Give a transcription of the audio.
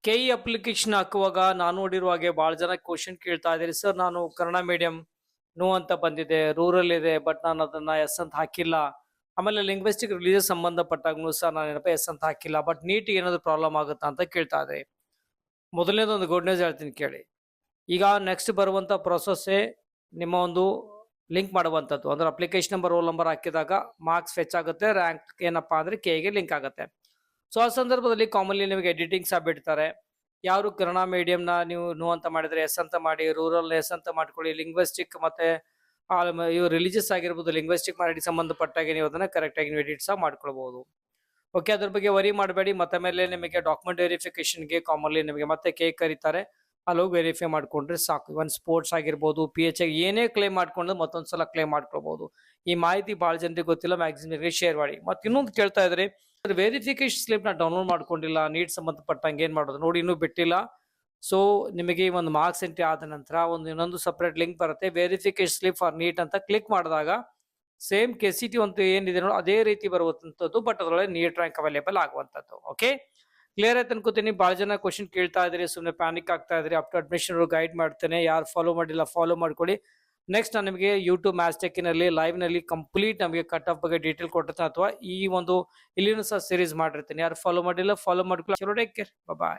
KE application ಹಾಕುವಾಗ ನಾನು ನೋಡಿರುವ ಹಾಗೆ ಬಹಳ ಜನ ಕ್ವಶನ್ ಕೇಳ್ತಾ ಇದ್ದೀರಿ ಸರ್. ನಾನು ಕನ್ನಡ ಮೀಡಿಯಂ ನೋ ಅಂತ ಬಂದಿದೆ, ರೂರಲ್ ಇದೆ, ಬಟ್ ನಾನು ಅದನ್ನ ಎಸ್ ಅಂತ ಹಾಕಿಲ್ಲ. ಆಮೇಲೆ ಲಿಂಗ್ವಿಸ್ಟಿಕ್ ರಿಲೀಜಿಯಸ್ ಸಂಬಂಧಪಟ್ಟಾಗ್ನು ಸರ್ ನಾನು ಏನಪ್ಪ ಎಸ್ ಅಂತ ಹಾಕಿಲ್ಲ, ಬಟ್ ನೀಟ್ ಏನಾದ್ರು ಪ್ರಾಬ್ಲಮ್ ಆಗುತ್ತಾ ಅಂತ ಕೇಳ್ತಾ ಇದ್ರಿ. ಮೊದಲನೇದೊಂದು ಗುಡ್ ನ್ಯೂಸ್ ಹೇಳ್ತೀನಿ ಕೇಳಿ. ಈಗ ನೆಕ್ಸ್ಟ್ ಬರುವಂತ ಪ್ರೊಸೆಸ್ಸೇ ನಿಮ್ಮ ಒಂದು ಲಿಂಕ್ ಮಾಡುವಂಥದ್ದು. ಅಂದ್ರೆ ಅಪ್ಲಿಕೇಶನ್ ನಂಬರ್, ರೋಲ್ ನಂಬರ್ ಹಾಕಿದಾಗ ಮಾರ್ಕ್ಸ್ ಫೆಚ್ ಆಗುತ್ತೆ, ರ್ಯಾಂಕ್ ಏನಪ್ಪಾ ಅಂದ್ರೆ ಕೆಗೆ ಲಿಂಕ್ ಆಗುತ್ತೆ. ಸೊ ಆ ಸಂದರ್ಭದಲ್ಲಿ ಕಾಮನ್ಲಿ ನಿಮಗೆ ಎಡಿಟಿಂಗ್ ಸಹ ಬಿಡ್ತಾರೆ. ಯಾರು ಕನ್ನಡ ಮೀಡಿಯಂನ ನೀವು ನೋ ಅಂತ ಮಾಡಿದ್ರೆ ಎಸ್ ಅಂತ ಮಾಡಿ, ರೂರಲ್ ಎಸ್ ಅಂತ ಮಾಡ್ಕೊಳ್ಳಿ, ಲಿಂಗ್ವಿಸ್ಟಿಕ್ ಮತ್ತೆ ಇವು ರಿಲಿಜಿಯಸ್ ಆಗಿರ್ಬೋದು, ಲಿಂಗ್ವಿಸ್ಟಿಕ್ ಮಾಡಿ ಸಂಬಂಧಪಟ್ಟಾಗೆ ನೀವು ಅದನ್ನ ಕರೆಕ್ಟ್ ಆಗಿ ಎಡಿಟ್ ಸಹ ಮಾಡ್ಕೊಳ್ಬಹುದು. ಓಕೆ, ಅದ್ರ ಬಗ್ಗೆ ವರಿ ಮಾಡಬೇಡಿ. ಮತ್ತೆ ಮೇಲೆ ನಿಮಗೆ ಡಾಕ್ಯುಮೆಂಟ್ ವೆರಿಫಿಕೇಶನ್ಗೆ ಕಾಮನ್ಲಿ ನಿಮಗೆ ಮತ್ತೆ ಕೇಕ್ ಕರೀತಾರೆ, ಅಲ್ಲಿ ಹೋಗಿ ವೆರಿಫೈ ಮಾಡ್ಕೊಂಡ್ರೆ ಸಾಕು. ಇವನ್ ಸ್ಪೋರ್ಟ್ಸ್ ಆಗಿರ್ಬೋದು, ಪಿ ಎಚ್ ಏನೇ ಕ್ಲೇಮ್ ಮಾಡ್ಕೊಂಡು ಮತ್ತೊಂದ್ಸಲ ಕ್ಲೇಮ್ ಮಾಡ್ಕೊಳ್ಬಹುದು. ಈ ಮಾಹಿತಿ ಬಹಳ ಜನರಿಗೆ ಗೊತ್ತಿಲ್ಲ, ಮ್ಯಾಕ್ಸಿಮಮ್ ಶೇರ್ ಮಾಡಿ. ಮತ್ತೆ ಇನ್ನೊಂದು ಕೇಳ್ತಾ ಇದ್ರಿ, ವೆರಿಫಿಕೇಶನ್ ಸ್ಲಿಪ್ ನ ಡೌನ್ಲೋಡ್ ಮಾಡ್ಕೊಂಡಿಲ್ಲ, ನೀಟ್ ಸಂಬಂಧಪಟ್ಟಂಗೆ ಏನ್ ಮಾಡೋದು ನೋಡಿ, ಇನ್ನೂ ಬಿಟ್ಟಿಲ್ಲ. ಸೊ ನಿಮಗೆ ಒಂದು ಮಾರ್ಕ್ಸ್ ಎಂಟ್ರಿ ಆದ ನಂತರ ಇನ್ನೊಂದು ಸಪರೇಟ್ ಲಿಂಕ್ ಬರುತ್ತೆ, ವೆರಿಫಿಕೇಶನ್ ಸ್ಲಿಪ್ ಫಾರ್ ನೀಟ್ ಅಂತ ಕ್ಲಿಕ್ ಮಾಡಿದಾಗ ಸೇಮ್ ಕೆಸಿಟಿ ಅಂತ ಏನಿದೆ ನೋಡಿ ಅದೇ ರೀತಿ ಬರುವಂತದ್ದು, ಬಟ್ ಅದರೊಳಗೆ ನೀಟ್ ರ್ಯಾಂಕ್ ಅವೈಲೇಬಲ್ ಆಗುವಂತದ್ದು. ಓಕೆ, ಕ್ಲಿಯರ್ ಆಯ್ತು ಅನ್ಕೋತೀನಿ. ಬಹಳ ಜನ ಕ್ವಶನ್ ಕೇಳ್ತಾ ಇದ್ರಿ, ಸುಮ್ಮನೆ ಪ್ಯಾನಿಕ್ ಆಗ್ತಾ ಇದ್ರಿ. ಅಪ್ ಟು ಅಡ್ಮಿಷನ್ ಗೈಡ್ ಮಾಡ್ತೇನೆ, ಯಾರು ಫಾಲೋ ಮಾಡಿಲ್ಲ ಫಾಲೋ ಮಾಡ್ಕೊಳ್ಳಿ. ನೆಕ್ಸ್ಟ್ ನಾನು ನಿಮಗೆ ಯೂಟ್ಯೂಬ್ ಮ್ಯಾಸ್ಟೆಕ್ಕಿನಲ್ಲಿ ಲೈವ್ ನಲ್ಲಿ ಕಂಪ್ಲೀಟ್ ನಮಗೆ ಕಟ್ ಆಫ್ ಬಗ್ಗೆ ಡೀಟೇಲ್ ಕೊಟ್ಟಿರ್ತೀನಿ, ಅಥವಾ ಈ ಒಂದು ಇಲ್ಲಿನೂ ಸಹ ಸೀರೀಸ್ ಮಾಡಿರ್ತೀನಿ. ಯಾರು ಫಾಲೋ ಮಾಡಿಲ್ಲ ಫಾಲೋ ಮಾಡ್ಕೊಳ್ಳಿ. ಟೇಕ್ ಕೇರ್, ಬಾಯ್.